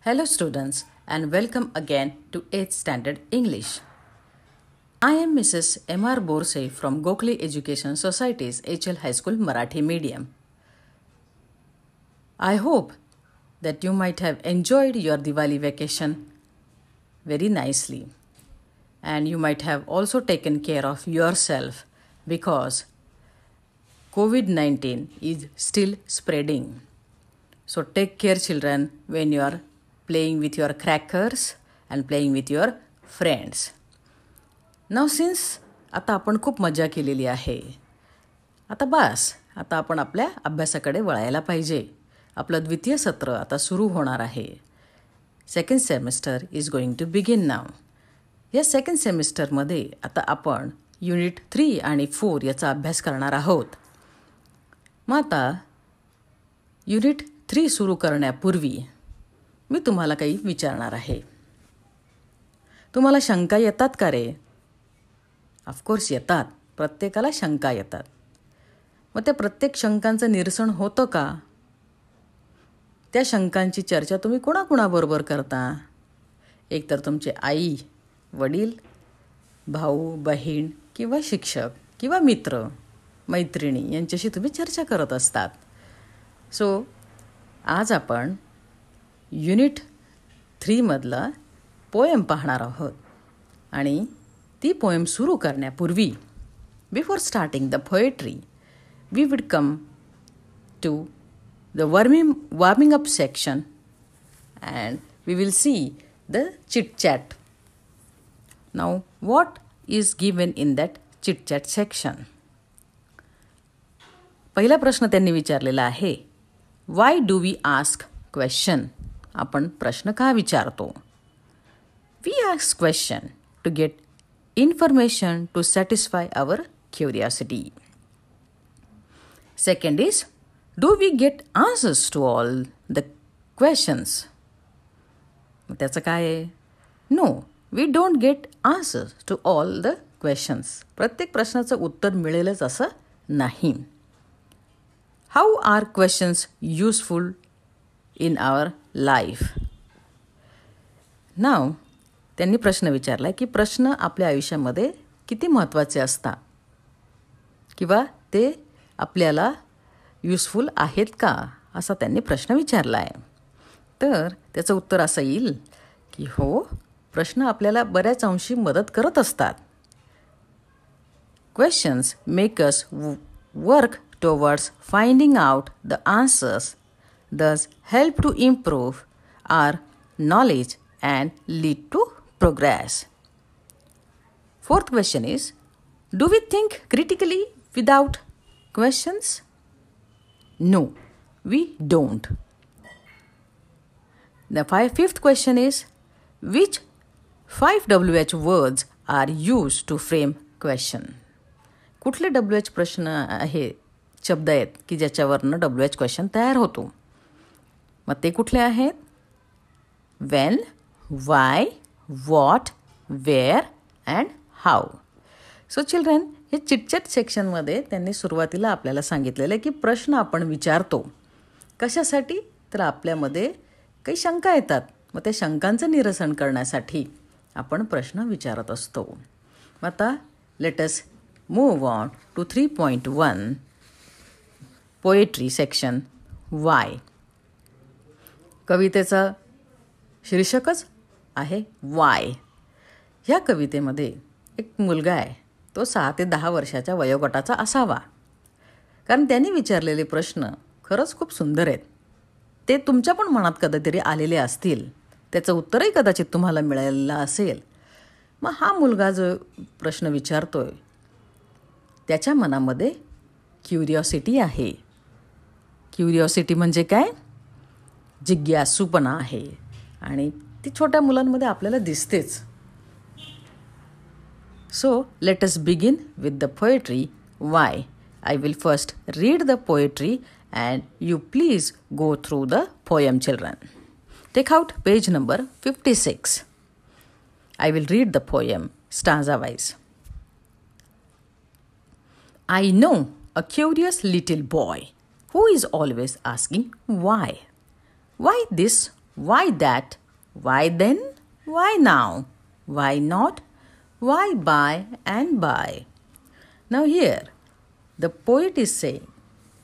Hello students and welcome again to 8th Standard English. I am Mrs. M.R. Borse from Gokhale Education Society's HL High School Marathi Medium. I hope that you might have enjoyed your Diwali vacation very nicely and you might have also taken care of yourself because COVID-19 is still spreading. So take care children when you are playing with your crackers and playing with your friends. Now since आता आपण खूप मजा केलेली आहे, आता आपण आपल्या अभ्यासाकडे वळायला पाहिजे. आपलं द्वितीय सत्र आता सुरू होणार आहे. Second semester is going to begin now. या सेकंड सेमिस्टरमध्ये आता आपण युनिट 3 आणि 4 याचा अभ्यास करणार आहोत. मग आता युनिट 3 सुरू करण्यापूर्वी मी तुम्हाला काही विचारणार आहे. तुम्हाला शंका येतात का रे? ऑफकोर्स येतात. प्रत्येकाला शंका येतात. मग त्या प्रत्येक शंकांचं निरसन होतं का? त्या शंकांची चर्चा तुम्ही कोणाकोणाबरोबर करता? एक तर तुमचे आई, वडील, भाऊ, बहीण किंवा शिक्षक किंवा मित्र, मैत्रिणी यांच्याशी तुम्ही चर्चा करत असतात. सो आज आपण युनिट 3 मधला पोएम पाहणार आहोत आणि ती पोएम सुरू करण्यापूर्वी before starting the poetry we would come to the warming up section and we will see the chit chat. Now what is given in that chit chat section? पहिला प्रश्न त्यांनी विचारलेला आहे, why do we ask question? आपण प्रश्न का विचारतो? We ask question to get information to satisfy our curiosity. Second is, do we get answers to all the questions? त्याचं काय आहे? No, we don't get answers to all the questions. प्रत्येक प्रश्नाचं उत्तर मिळेलच असं नाही. How are questions useful in our life? Now, त्यांनी प्रश्न विचारला की प्रश्न आपल्या आयुष्यामध्ये किती महत्त्वाचे असतात किंवा ते आपल्याला युजफुल आहेत का असा त्यांनी प्रश्न विचारला आहे. तर त्याचं उत्तर असं येईल की हो, प्रश्न आपल्याला बऱ्याच अंशी मदत करत असतात. Questions make us work towards finding out the answers, thus help to improve our knowledge and lead to progress. Fourth question is, do we think critically without questions? No, we don't. The fifth question is, which 5 WH words are used to frame question? कुठले WH प्रश्न आहे, शब्द आहेत की ज्याच्यावरनं WH question तयार होतो? मग ते कुठले आहेत? when, why, what, where and how. So children, हे चिटचॅट सेक्शनमध्ये त्यांनी सुरुवातीला आपल्याला सांगितलेलं आहे की प्रश्न आपण विचारतो कशासाठी? तर आपल्यामध्ये काही शंका येतात. मग त्या शंकांचं निरसन करण्यासाठी आपण प्रश्न विचारत असतो. मग आता let us move on to 3.1 poetry section why. कवितेचं शीर्षकच आहे वाय. ह्या कवितेमध्ये एक मुलगा आहे, तो 6 ते 10 वर्षाच्या वयोगटाचा असावा, कारण त्यांनी विचारलेले प्रश्न खरंच खूप सुंदर आहेत. ते तुमच्या पण मनात कधीतरी आलेले असतील, त्याचं उत्तरही कदाचित तुम्हाला मिळालेलं असेल. मग हा मुलगा जो प्रश्न विचारतोय त्याच्या मनामध्ये क्युरिओसिटी आहे. क्युरिओसिटी म्हणजे काय? जिज्ञासूपणा आहे आणि ती छोट्या मुलांमध्ये आपल्याला दिसतेच. So let us begin with the poetry why. I will first read the poetry and you please go through the poem, children. Take out page number 56. I will read the poem stanza wise. I know a curious little boy who is always asking why. Why this? Why that? Why then? Why now? Why not? Why by and by? Now here, the poet is saying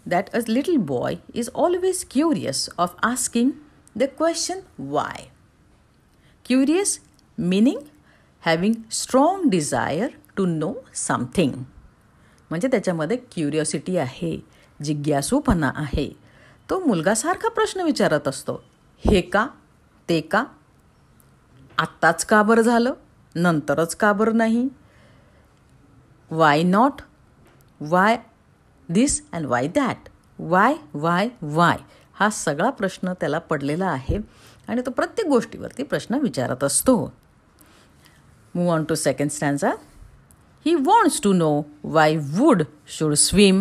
that a little boy is always curious of asking the question why. Curious meaning having strong desire to know something. म्हणजे त्याच्यामध्ये curiosity आहे, जिज्ञासूपणा आहे. तो मुलगा सारखा प्रश्न विचारत असतो. हे का? ते का? आत्ताच का बरं झालं? नंतरच का बरं नाही? Why not? Why this and Y that? Y हा सगळा प्रश्न त्याला पडलेला आहे आणि तो प्रत्येक गोष्टीवरती प्रश्न विचारत असतो. Move on to second stanza. He wants to know why wood should swim,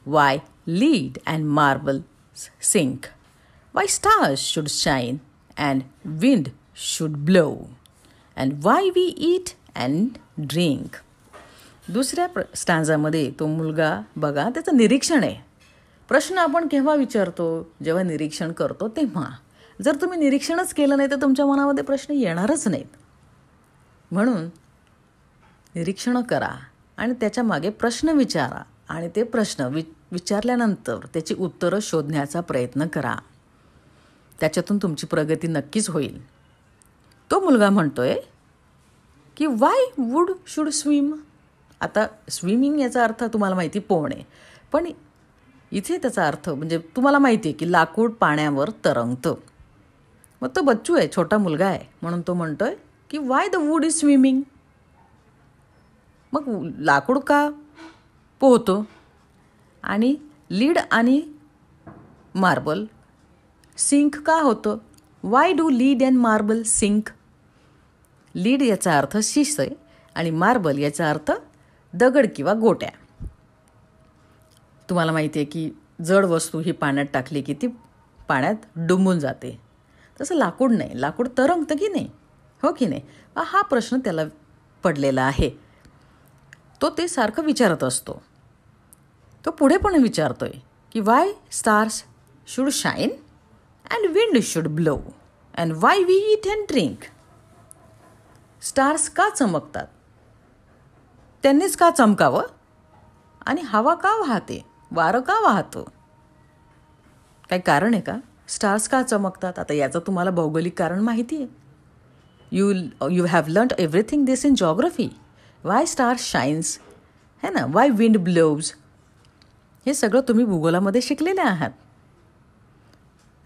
why lead and marbles sink, why stars should shine and wind should blow, and why we eat and drink. दुसऱ्या स्टॅन्झामध्ये तो मुलगा बघा त्याचं निरीक्षण आहे. प्रश्न आपण केव्हा विचारतो? जेव्हा निरीक्षण करतो तेव्हा. जर तुम्ही निरीक्षणच केलं नाही तर तुमच्या मनामध्ये प्रश्न येणारच नाहीत. म्हणून निरीक्षणं करा आणि त्याच्या मागे प्रश्न विचारा आणि ते प्रश्न विचारल्यानंतर त्याची उत्तरं शोधण्याचा प्रयत्न करा. त्याच्यातून तुमची प्रगती नक्कीच होईल. तो मुलगा म्हणतोय की वाय वूड शुड स्विम. आता स्विमिंग याचा अर्थ तुम्हाला माहिती पोहणे, पण इथे त्याचा अर्थ म्हणजे तुम्हाला माहिती आहे की लाकूड पाण्यावर तरंगतं. मग तो बच्चू आहे, छोटा मुलगा आहे, म्हणून तो म्हणतोय की why the wood is swimming. मग लाकूड का पोहतो आणि लीड आणि मार्बल सिंक का होतं? Why do lead and marble sink. Lead याचा अर्थ शिस आहे आणि मार्बल याचा अर्थ दगड किंवा गोट्या. तुम्हाला माहिती आहे की जड वस्तू ही पाण्यात टाकली की ती पाण्यात डुंबून जाते. तसं लाकूड नाही, लाकूड तरंगतं की नाही, हो की नाही? हा प्रश्न त्याला पडलेला आहे. तो ते सारखं विचारत असतो. तो पुढे पण विचारतोय की why stars should shine and wind should blow and why we eat and drink. Stars का चमकतात? त्यांनीच का चमकावं? आणि हवा का वाहते? वारं का वाहतं? काही कारण आहे का? स्टार्स का चमकतात? आता याचं तुम्हाला भौगोलिक कारण माहिती आहे. You have learned everything this in geography. Y stars shines है ना, वाय विंड ब्लोव्ज, हे सगळं तुम्ही भूगोलामध्ये शिकलेले आहात.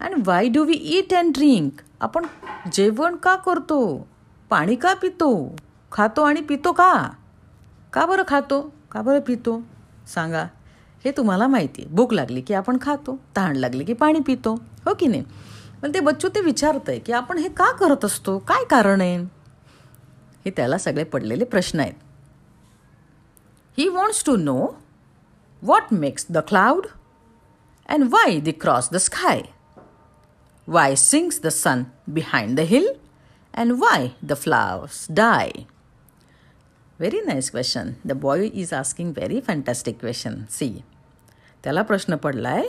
आणि why do we eat and drink. आपण जेवण का करतो? पाणी का पितो? खातो आणि पितो का? का बरं खातो? का बरं पितो? सांगा. हे तुम्हाला माहिती आहे. भूक लागली की आपण खातो, तहान लागली की पाणी पितो, हो की नाही? पण ते बच्चू ते विचारतंय की आपण हे का करत असतो? काय कारण आहे? हे त्याला सगळे पडलेले प्रश्न आहेत. He wants to know what makes the cloud and why they cross the sky, why sinks the sun behind the hill and why the flowers die. Very nice question. The boy is asking very fantastic question. See, त्याला प्रश्न पडलाय,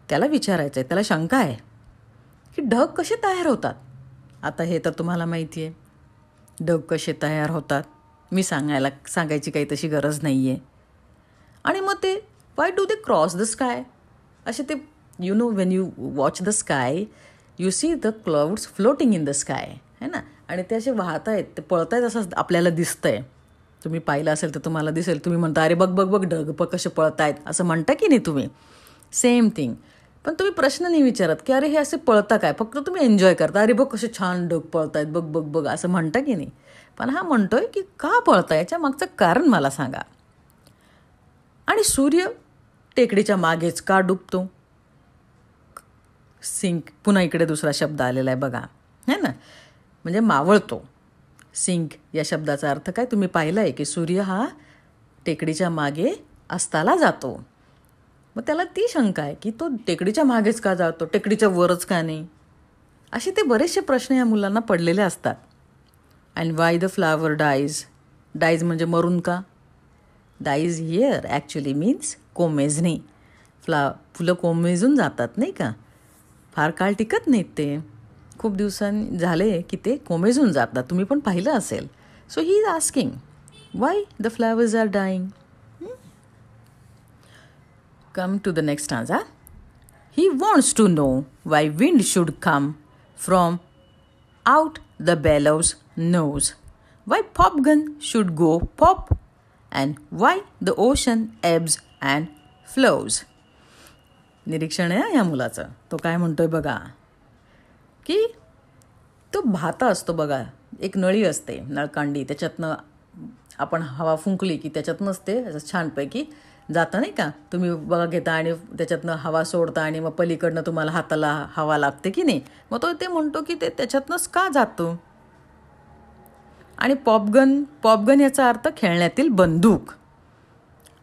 त्याला विचारायचं आहे, त्याला शंका आहे की ढग कसे तयार होतात. आता हे तर तुम्हाला माहिती आहे, ढग कसे तयार होतात. मी सांगायची काही तशी गरज नाही आहे. आणि मग ते why do they cross the sky. असे ते you know when you watch the sky you see the clouds floating in the sky, है ना. आणि ते असे वाहत आहेत, ते पळत आहेत असं आपल्याला दिसतंय. तुम्ही पाहिलं असेल तर तुम्हाला दिसेल. तुम्ही म्हणता अरे बघ बघ बघ ढग बघ कसे पळत आहेत असं म्हणता की नाही तुम्ही. Same thing. पण तुम्ही प्रश्न नाही विचारत की अरे हे असे पळता काय, फक्त तुम्ही एन्जॉय करता. अरे बघ कसे छान ढग पळत आहेत, बघ बघ बघ असं म्हणता की नाही. पण हा म्हणतोय की का पळता, याच्या मागचं कारण मला सांगा. आणि सूर्य टेकडीच्या मागेच का डुबतो? सिंक, पुन्हा इकडे दुसरा शब्द आलेला आहे बघा, है ना, म्हणजे मावळतो. सिंक या शब्दाचा अर्थ काय तुम्ही पाहिलं आहे की सूर्य हा टेकडीच्या मागे अस्ताला जातो. मग त्याला ती शंका आहे की तो टेकडीच्या मागेच का जातो, टेकडीच्या वरच का नाही. असे ते बरेचसे प्रश्न या मुलांना पडलेले असतात. And why the flower dies. Dies म्हणजे मरून का. डाईज हिअर ॲक्च्युली मीन्स कोमेजणे. फुलं कोमेजून जातात नाही का. फार काळ टिकत नाहीत ते. खूप दिवसांनी झाले की ते कोमेजून जातात. तुम्ही पण पाहिलं असेल. So he is asking why the flowers are dying. Come to the next stanza. He wants to know why wind should come from out the bellows nose, why pop gun should go pop, and why the ocean ebbs and flows. निरीक्षण आहे या मुलाचं. तो काय म्हणतोय बघा की तो भाता असतो बघा, एक नळी असते नळकांडी, त्याच्यातनं आपण हवा फुंकली की त्याच्यातनंच ते असं छानपैकी जातं नाही का. तुम्ही बघा घेता आणि त्याच्यातनं हवा सोडता आणि मग पलीकडनं तुम्हाला हाताला हवा लागते की नाही. मग तो ते म्हणतो की ते त्याच्यातनंच का जातो. आणि पॉपगन याचा अर्थ खेळण्यातील बंदूक.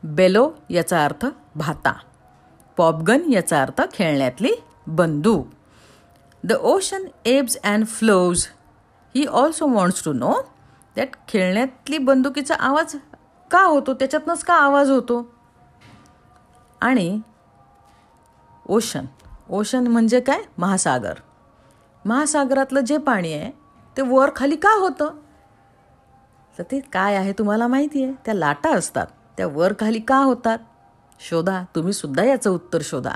बेलो याचा अर्थ भाता. पॉपगन याचा अर्थ खेळण्यातली बंदूक. The ocean ebbs and flows. He also wants to know that खेळण्यातली बंदुकीचा आवाज का होतो, त्याच्यातनंच का आवाज होतो. आणि ओशन म्हणजे काय, महासागर. महासागरातलं जे पाणी आहे ते वर खाली का होतं. तर ते काय आहे तुम्हाला माहिती आहे. त्या लाटा असतात, त्या वर खाली का होतात. शोधा, तुम्ही सुद्धा याचं उत्तर शोधा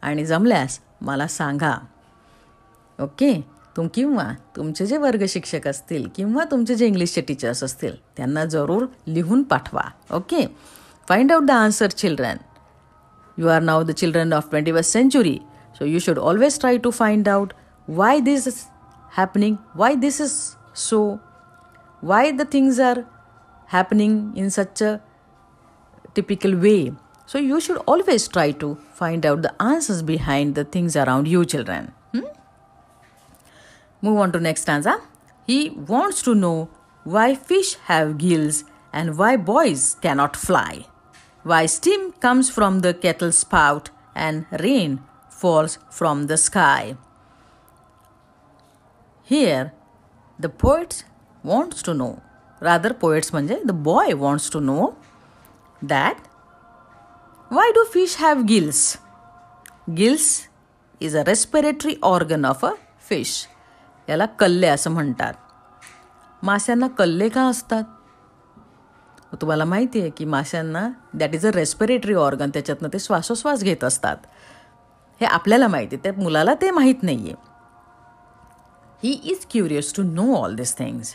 आणि जमल्यास मला सांगा. ओके. किंवा तुमचे जे वर्ग शिक्षक असतील किंवा तुमचे जे इंग्लिशचे टीचर्स असतील त्यांना जरूर लिहून पाठवा. Okay. Find out the answer children. You are now the children of 21st century. So you should always try to find out why this is happening, why this is so, why the things are happening in such a typical way. So you should always try to find out the answers behind the things around you, children. Move on to next stanza. He wants to know why fish have gills and why boys cannot fly. Why steam comes from the kettle spout and rain falls from the sky. Here, the poet wants to know, rather poets म्हणजे the boy wants to know that why do fish have gills? Gills is a respiratory organ of a fish. याला कल्ले असं म्हणतात. माशांना कल्ले का असतात. तुम्हाला माहिती आहे की माशांना that is a respiratory organ, त्याच्यातनं ते श्वासोश्वास घेत असतात. हे आपल्याला माहिती आहे, त्या मुलाला ते माहीत नाही आहे. He is curious to know all this things.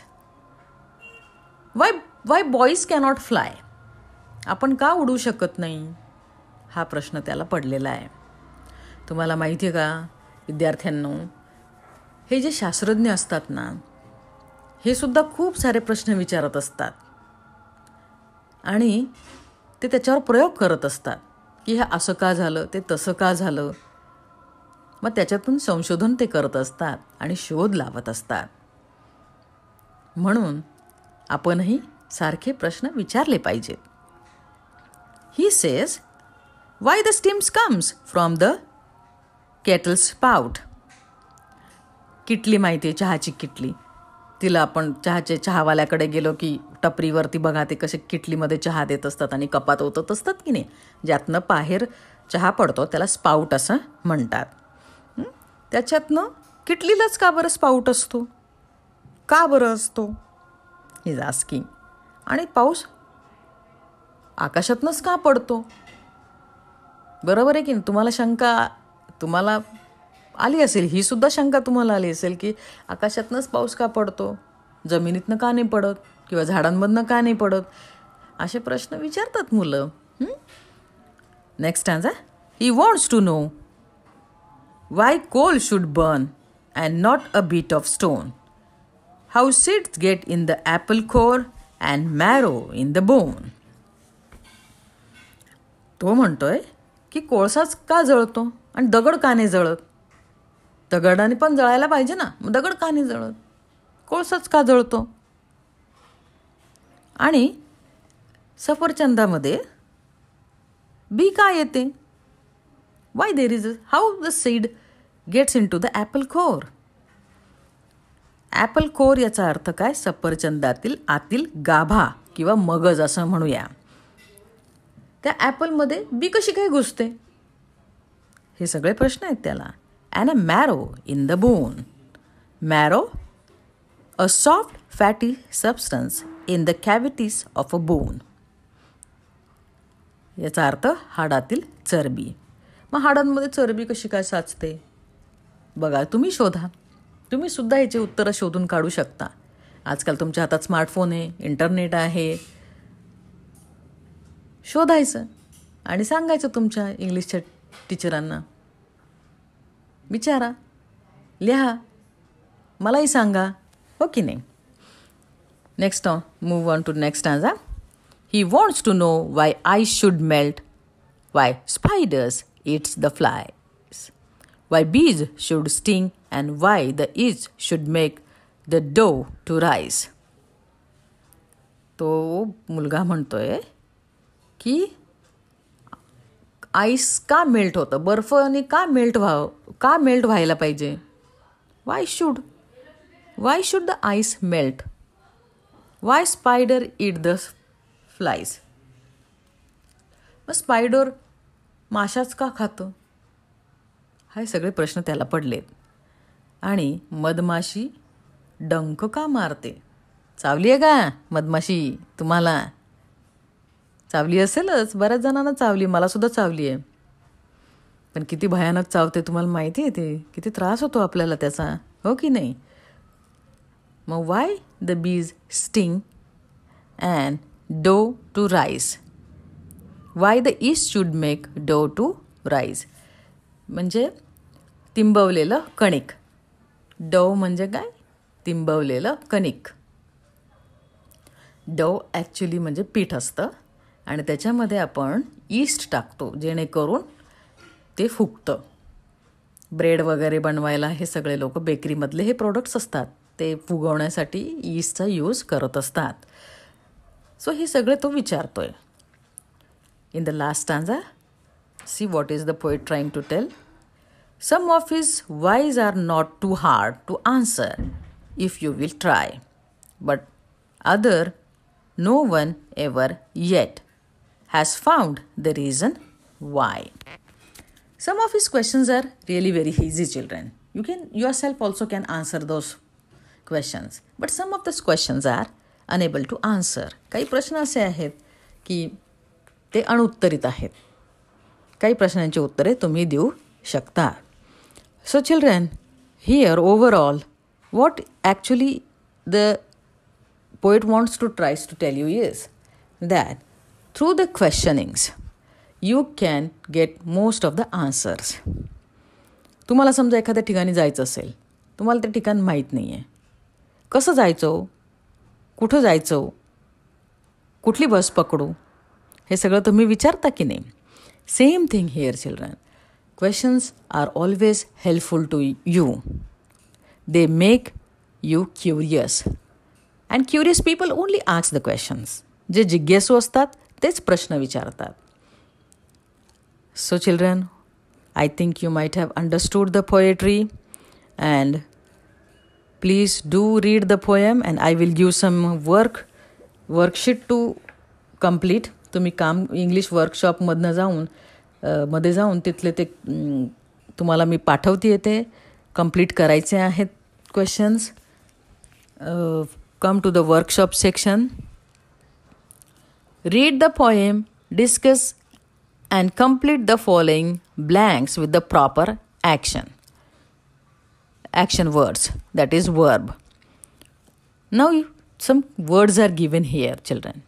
Why boys cannot fly. आपण का उडू शकत नाही, हा प्रश्न त्याला पडलेला आहे. तुम्हाला माहिती आहे का विद्यार्थ्यांनो, हे जे शास्त्रज्ञ असतात ना, हे सुद्धा खूप सारे प्रश्न विचारत असतात आणि ते त्याच्यावर प्रयोग करत असतात की हे असं का झालं, ते तसं का झालं. मग त्याच्यातून संशोधन ते करत असतात आणि शोध लावत असतात. म्हणून आपणही सारखे प्रश्न विचारले पाहिजेत. He says why the steams comes from the kettle spout. किटली माहिती आहे, चहाची किटली. तिला आपण चहावाल्याकडे गेलो की टपरीवरती बघा ते कसे किटलीमध्ये चहा देत असतात आणि कपात ओतत असतात की नाही. ज्यातनं बाहेर चहा पडतो त्याला स्पाउट असं म्हणतात. त्याच्यातनं किटलीलाच का बरं स्पाउट असतो, का बरं असतो, ही इज आस्किंग. आणि पाऊस आकाशातनंच का पडतो. बरोबर आहे की नाही. तुम्हाला शंका तुम्हाला आली असेल, ही सुद्धा शंका तुम्हाला आली असेल की आकाशातनंच पाऊस का पडतो, जमिनीतनं का नाही पडत किंवा झाडांमधनं का नाही पडत. असे प्रश्न विचारतात मुलं. Next stanza. He wants to know why coal should burn and not a bit of stone. How seeds get in the apple core and marrow in the bone. तो म्हणतोय की कोळसाच का जळतो आणि दगड का नाही जळत. दगडाने पण जळायला पाहिजे ना, मग दगड का नाही जळत, कोळसाच का जळतो. आणि सफरचंदामध्ये बी का येते. Why there is how the seed gets into the apple core. Apple core याचा अर्थ काय, सफरचंदातील आतील गाभा किंवा मगज असं म्हणूया. त्या ॲपलमध्ये बी कशी काय घुसते. हे सगळे प्रश्न आहेत त्याला. and a marrow in the bone. Marrow, a soft fatty substance in the cavities of a bone. याचा अर्थ हाडातील चरबी. मग हाडांमध्ये चरबी कशी काय साचते? बघा, तुम्ही शोधा. तुम्ही सुद्धा याची उत्तरं शोधून काढू शकता. आजकाल तुमच्या हातात स्मार्टफोन आहे, इंटरनेट आहे. शोधायचं आणि सांगायचं तुमच्या इंग्लिशच्या टीचरांना. विचारा, लिहा, मलाही सांगा, हो की नाही? Next move on to next stanza. He wants to know why ice should melt, why spiders eat the flies, why bees should sting, and why the yeast should make the dough to rise. तो मुलगा म्हणतोय की ice का melt होतं, बर्फाने का melt व्हायला पाहिजे. Why should the ice melt? Why spider eat the flies. मग स्पायडर माशाच का खातं? हे सगळे प्रश्न त्याला पडलेत. आणि मधमाशी डंक का मारते? चावली आहे का मधमाशी? तुम्हाला चावली असेलच, बऱ्याच जणांना चावली, मला सुद्धा चावली आहे. पण किती भयानक चावते तुम्हाला माहिती आहे ते? किती त्रास होतो आपल्याला त्याचा, हो की नाही? मग why the bees sting and dough to rise. Why the yeast should make dough to rise? म्हणजे तिंबवलेलं कणिक. डो म्हणजे काय? तिंबवलेलं कणिक. डो ॲक्च्युली म्हणजे पीठ असतं आणि त्याच्यामध्ये आपण ईस्ट टाकतो जेणेकरून ते फुगतं. ब्रेड वगैरे बनवायला हे सगळे लोक बेकरीमधले हे प्रोडक्ट्स असतात, ते फुगवण्यासाठी ईस्टचा यूज करत असतात. सो हे सगळे तो विचारतोय. In the last stanza, see what is the poet trying to tell. Some of his whys are not too hard to answer if you will try, but other no one ever yet has found the reason why. Some of his questions are really very easy, children. You can yourself also can answer those questions. But some of those questions are unable to answer. काही प्रश्न असे आहेत की ते अणुत्तरित आहेत. काही प्रश्नांची उत्तरे तुम्ही देऊ शकता. So children, here overall, what actually the poet wants to tries to tell you is that through the questionings, you can get most of the answers. तुम्हाला समजा एखाद्या ठिकाणी जायचं असेल, तुम्हाला ते ठिकाण माहीत नाही आहे. कसं जायचं, कुठं जायचं, कुठली बस पकडू, हे सगळं तुम्ही विचारता की नाही? Same thing here children. Questions are always helpful to you. They make you curious. And curious people only ask the questions. जे जिज्ञासू असतात तेच प्रश्न विचारतात. So children, I think you might have understood the poetry, and please do read the poem, and I will give some worksheet to complete. तुम्ही काम English वर्कशॉपमधनं मध्ये जाऊन तिथले ते तुम्हाला मी पाठवते ते कंप्लीट करायचे आहेत questions. Come to the workshop section. Read the poem, discuss and complete the following blanks with the proper action words, that is verb. Now some words are given here, children.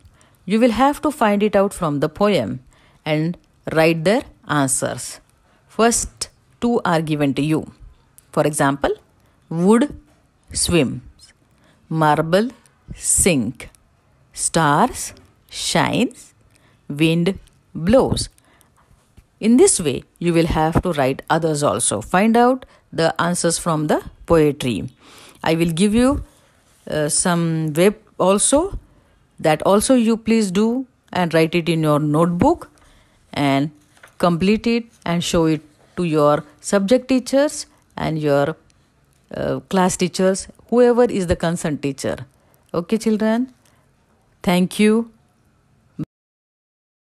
You will have to find it out from the poem and write their answers. First two are given to you. For example, wood swims, marble sink, stars shines, wind blows. In this way, you will have to write others also. Find out the answers from the poetry. I will give you some web also. That also you please do and write it in your notebook and complete it and show it to your subject teachers and your class teachers, whoever is the concerned teacher. Okay, children? Thank you.